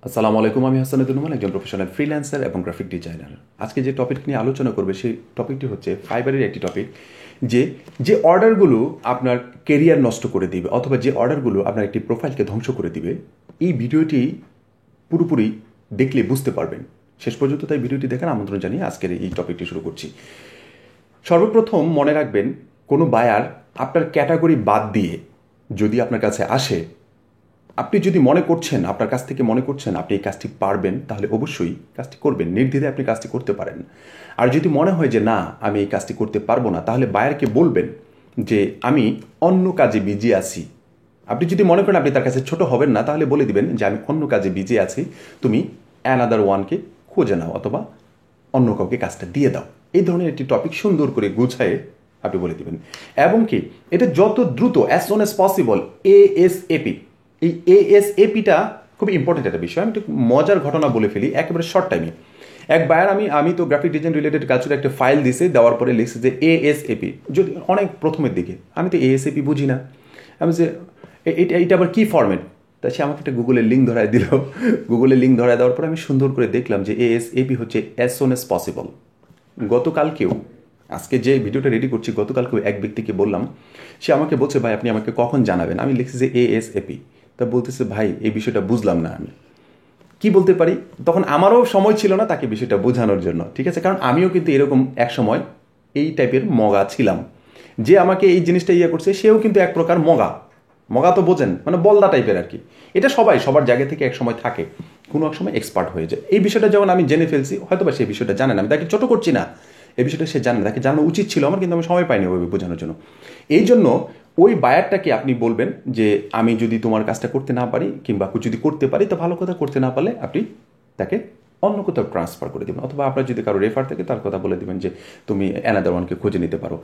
আসসালামু আলাইকুম, আমি হাসান নোমান, একজন প্রফেশনাল ফ্রিল্যান্সার এবং গ্রাফিক ডিজাইনার। আজকে যে টপিক নিয়ে আলোচনা করবে সেই টপিকটি হচ্ছে ফাইবারের একটি টপিক, যে যে অর্ডারগুলো আপনার কেরিয়ার নষ্ট করে দিবে অথবা যে অর্ডারগুলো আপনার একটি প্রোফাইলকে ধ্বংস করে দিবে। এই ভিডিওটি পুরোপুরি দেখলে বুঝতে পারবেন। শেষ পর্যন্ত তাই ভিডিওটি দেখার আমন্ত্রণ জানিয়ে আজকের এই টপিকটি শুরু করছি। সর্বপ্রথম মনে রাখবেন, কোনো বায়ার আপনার ক্যাটাগরি বাদ দিয়ে যদি আপনার কাছে আসে, আপনি যদি মনে করছেন, আপনার কাছ থেকে মনে করছেন আপনি এই কাজটি পারবেন, তাহলে অবশ্যই কাজটি করবেন, নির্দ্বিধায় আপনি কাজটি করতে পারেন। আর যদি মনে হয় যে না, আমি এই কাজটি করতে পারবো না, তাহলে বায়ারকে বলবেন যে আমি অন্য কাজে বিজি আছি। আপনি যদি মনে করেন আপনি তার কাছে ছোট হবেন না, তাহলে বলে দিবেন যে আমি অন্য কাজে বিজি আছি, তুমি অ্যানাদার ওয়ানকে খুঁজে নাও অথবা অন্য কাউকে কাজটা দিয়ে দাও। এই ধরনের একটি টপিক সুন্দর করে গুছায়ে আপনি বলে দিবেন। এবং কি, এটা যত দ্রুত, as soon as possible, ASAP. এই এএসএপিটা খুব ইম্পর্টেন্ট একটা বিষয়। আমি একটু মজার ঘটনা বলে ফেলি একেবারে শর্ট টাইমে। এক বায়ার আমি তো গ্রাফিক ডিজাইন রিলেটেড কাজ করে একটা ফাইল দিছে, দেওয়ার পরে লিখছে যে এএসএপি। যদি অনেক প্রথমের দিকে আমি তো এএসএপি বুঝি না, আমি যে এইটা আবার কী ফরম্যাট, তা সে আমাকে একটা গুগলের লিঙ্ক ধরায় দিল। গুগলের লিঙ্ক ধরায় দেওয়ার পরে আমি সুন্দর করে দেখলাম যে এএসএপি হচ্ছে অ্যাজ সুন অ্যাজ পসিবল। গতকালকেও, আজকে যে ভিডিওটা রেডি করছি, গতকালকেও এক ব্যক্তিকে বললাম, সে আমাকে বলছে ভাই আপনি আমাকে কখন জানাবেন। আমি লিখছি যে এএসএপি। তা বলতেছে ভাই এই বিষয়টা বুঝলাম না, আমি কি বলতে পারি। তখন আমারও সময় ছিল না তাকে বিষয়টা বোঝানোর জন্য, ঠিক আছে, কারণ আমিও কিন্তু এরকম এক সময় এই টাইপের মগা ছিলাম। যে আমাকে এই জিনিসটা করছে সেও কিন্তু এক প্রকার মগা। মগা তো বোঝেন, মানে বলদা টাইপের আর কি। এটা সবাই সবার জায়গা থেকে এক সময় থাকে, কোনো এক সময় এক্সপার্ট হয়ে যায়। এই বিষয়টা যখন আমি জেনে ফেলছি, হয়তো বা সেই বিষয়টা জানেন, আমি তাকে ছোট করছি না, এই বিষয়টা সে জানে, তাকে জানানো উচিত ছিল আমার, কিন্তু আমি সময় পাইনি ওইভাবে বোঝানোর জন্য। এই জন্য ওই বায়ারটাকে আপনি বলবেন যে আমি যদি তোমার কাজটা করতে না পারি, কিংবা যদি করতে পারি তো ভালো কথা, করতে না পারলে আপনি তাকে অন্য কোথাও ট্রান্সফার করে দেবেন, অথবা আপনার যদি কারো রেফার থাকে তার কথা বলে দেবেন যে তুমি অ্যানাদার ওয়ানকে খুঁজে নিতে পারো।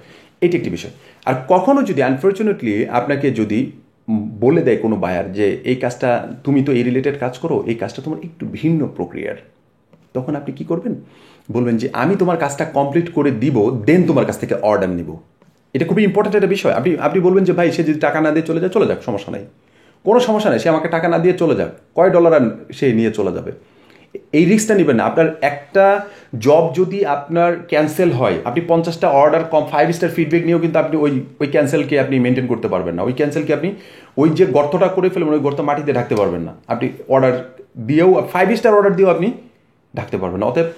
এটি একটি বিষয়। আর কখনো যদি আনফর্চুনেটলি আপনাকে যদি বলে দেয় কোনো বায়ার যে এই কাজটা, তুমি তো এই রিলেটেড কাজ করো, এই কাজটা তোমার একটু ভিন্ন প্রক্রিয়ার, তখন আপনি কি করবেন, বলবেন যে আমি তোমার কাজটা কমপ্লিট করে দিব, দেন তোমার কাছ থেকে অর্ডার নিব। এটা খুবই ইম্পর্টেন্ট একটা বিষয়। আপনি বলবেন যে ভাই সে যদি টাকা না দিয়ে চলে যায়, চলে যাক, সমস্যা নাই, কোনো সমস্যা নেই, সে আমাকে টাকা না দিয়ে চলে যাক, কয় ডলার আর সে নিয়ে চলে যাবে। এই রিস্কটা নেবেন না। আপনার একটা জব যদি আপনার ক্যান্সেল হয়, আপনি 50টা অর্ডার কম 5 স্টার ফিডব্যাক নিয়েও কিন্তু আপনি ওই ক্যান্সেলকে আপনি মেনটেন করতে পারবেন না। ওই ক্যান্সেলকে আপনি ওই যে গর্তটা করে ফেলবেন, ওই গর্ত মাটিতে ঢাকতে পারবেন না। আপনি অর্ডার দিয়েও 5 স্টার অর্ডার দিয়েও আপনি ঢাকতে পারবেন না। অতএব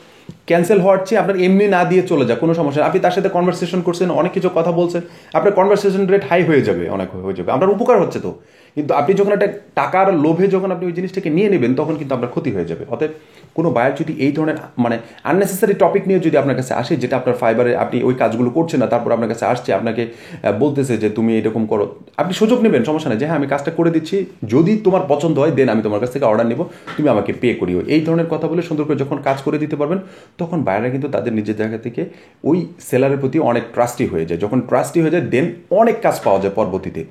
ক্যান্সেল হওয়ার চেয়ে আপনার এমনি না দিয়ে চলে যায়, কোনো সমস্যা। আপনি তার সাথে কনভারসেশন করছেন, অনেক কিছু কথা বলছেন, আপনার কনভারসেশন রেট হাই হয়ে যাবে, অনেক হয়ে যাবে, আপনার উপকার হচ্ছে তো। কিন্তু আপনি যখন একটা টাকার লোভে যখন আপনি ওই জিনিসটাকে নিয়ে নেবেন, তখন কিন্তু আপনার ক্ষতি হয়ে যাবে। অতএব কোনো বায়ার যদি এই ধরনের মানে আননেসেসারি টপিক নিয়ে যদি আপনার কাছে আসে, যেটা আপনার ফাইবারে আপনি ওই কাজগুলো করছেন না, তারপর আপনার কাছে আসছে, আপনাকে বলতেছে যে তুমি এরকম করো, আপনি সুযোগ নেবেন, সমস্যা নেই, যে হ্যাঁ আমি কাজটা করে দিচ্ছি, যদি তোমার পছন্দ হয় দেন আমি তোমার কাছ থেকে অর্ডার নিব, তুমি আমাকে পে করিও। এই ধরনের কথা বলে সুন্দর করে যখন কাজ করে দিতে পারবেন, তখন বায়াররা কিন্তু তাদের নিজের জায়গা থেকে ওই সেলারের প্রতি অনেক ট্রাস্টি হয়ে যায়। যখন ট্রাস্টি হয়ে যায়, দেন অনেক কাজ পাওয়া যায় পরবর্তীতে।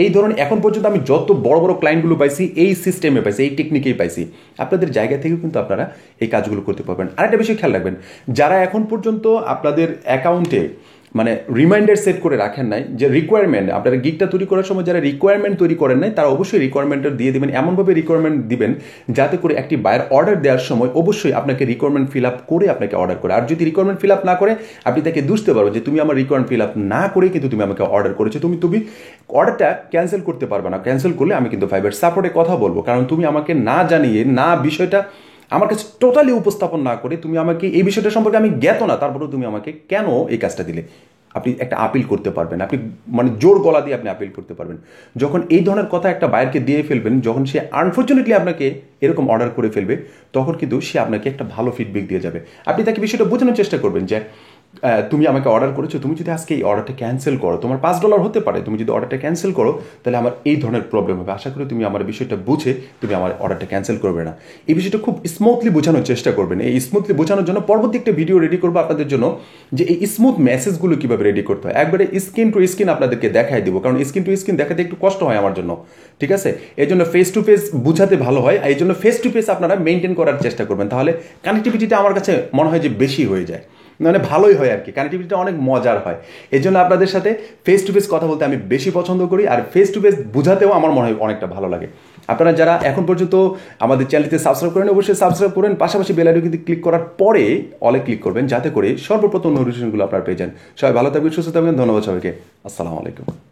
এই ধরনের এখন পর্যন্ত আমি যত বড় বড় ক্লায়েন্টগুলো পাইছি, এই সিস্টেমে পাইছি, এই টেকনিকেই পাইছি। আপনাদের জায়গা থেকেও কিন্তু আপনারা এই কাজগুলো করতে পারবেন। আরেকটা বিষয় খেয়াল রাখবেন, যারা এখন পর্যন্ত আপনাদের অ্যাকাউন্টে মানে রিমাইন্ডার সেট করে রাখেন নাই, যে রিকোয়ারমেন্ট আপনারা গিগটা তৈরি করার সময় যারা রিকোয়ারমেন্ট তৈরি করেন নাই, তারা অবশ্যই রিকোয়ারমেন্টটা দিয়ে দেবেন। এমনভাবে রিকোয়ারমেন্ট দিবেন যাতে করে একটি বায়ার অর্ডার দেওয়ার সময় অবশ্যই আপনাকে রিকোয়ারমেন্ট ফিল আপ করে আপনাকে অর্ডার করে। আর যদি রিকোয়ারমেন্ট ফিল আপ না করে, আপনি তাকে বুঝতে পারবেন যে তুমি আমার রিকোয়ারমেন্ট ফিল আপ না করেই কিন্তু তুমি আমাকে অর্ডার করেছো, তুমি অর্ডারটা ক্যান্সেল করতে পারবে না। ক্যান্সেল করলে আমি কিন্তু ফাইবার সাপোর্টে কথা বলবো, কারণ তুমি আমাকে না জানিয়ে, না বিষয়টা আমার কাছে টোটালি উপস্থাপন না করে, তুমি আমাকে এই বিষয়টা সম্পর্কে আমি জ্ঞাত না, তারপরেও তুমি আমাকে কেন এই কাজটা দিলে, আপনি একটা আপিল করতে পারবেন। আপনি মানে জোর গলা দিয়ে আপনি আপিল করতে পারবেন। যখন এই ধরনের কথা একটা বায়ারকে দিয়ে ফেলবেন, যখন সে আনফর্চুনেটলি আপনাকে এরকম অর্ডার করে ফেলবে, তখন কিন্তু সে আপনাকে একটা ভালো ফিডব্যাক দিয়ে যাবে। আপনি তাকে বিষয়টা বোঝানোর চেষ্টা করবেন যে তুমি আমাকে অর্ডার করেছো, তুমি যদি আজকে এই অর্ডারটা ক্যান্সেল করো, তোমার $5 হতে পারে, তুমি যদি অর্ডারটা ক্যান্সেল করো তাহলে আমার এই ধরনের প্রবলেম হবে। আশা করি তুমি আমার বিষয়টা বুঝে তুমি আমার অর্ডারটা ক্যান্সেল করবে না। এই বিষয়টা খুব স্মুথলি বোঝানোর চেষ্টা করবেন। এই স্মুথলি বোঝানোর জন্য পরবর্তী একটা ভিডিও রেডি করবো আপনাদের জন্য, যে এই স্মুথ মেসেজগুলো কীভাবে রেডি করতে হয়। একবারে স্ক্রিন টু স্ক্রিন আপনাদেরকে দেখাই দিব, কারণ স্ক্রিন টু স্ক্রিন দেখাতে একটু কষ্ট হয় আমার জন্য, ঠিক আছে। এই জন্য ফেস টু ফেস বুঝাতে ভালো হয়। এই জন্য ফেস টু ফেস আপনারা মেনটেন করার চেষ্টা করবেন, তাহলে কানেক্টিভিটিটা আমার কাছে মনে হয় যে বেশি হয়ে যায়, মানে ভালোই হয় আর কি, কানেক্টিভিটিটা অনেক মজার হয়। এই জন্য আপনাদের সাথে ফেস টু ফেস কথা বলতে আমি বেশি পছন্দ করি, আর ফেস টু ফেস বুঝাতেও আমার মনে হয় অনেকটা ভালো লাগে। আপনারা যারা এখন পর্যন্ত আমাদের চ্যানেলটি সাবস্ক্রাইব করেন অবশ্যই সাবস্ক্রাইব করেন, পাশাপাশি বেল আইকন কিন্তু ক্লিক করার পরে অলে ক্লিক করবেন যাতে করে সর্বপ্রথম নোটিফিকেশনগুলো আপনারা পেয়ে যান। সবাই ভালো থাকবেন, সুস্থ থাকবেন। ধন্যবাদ সবাইকে। আসসালামু আলাইকুম।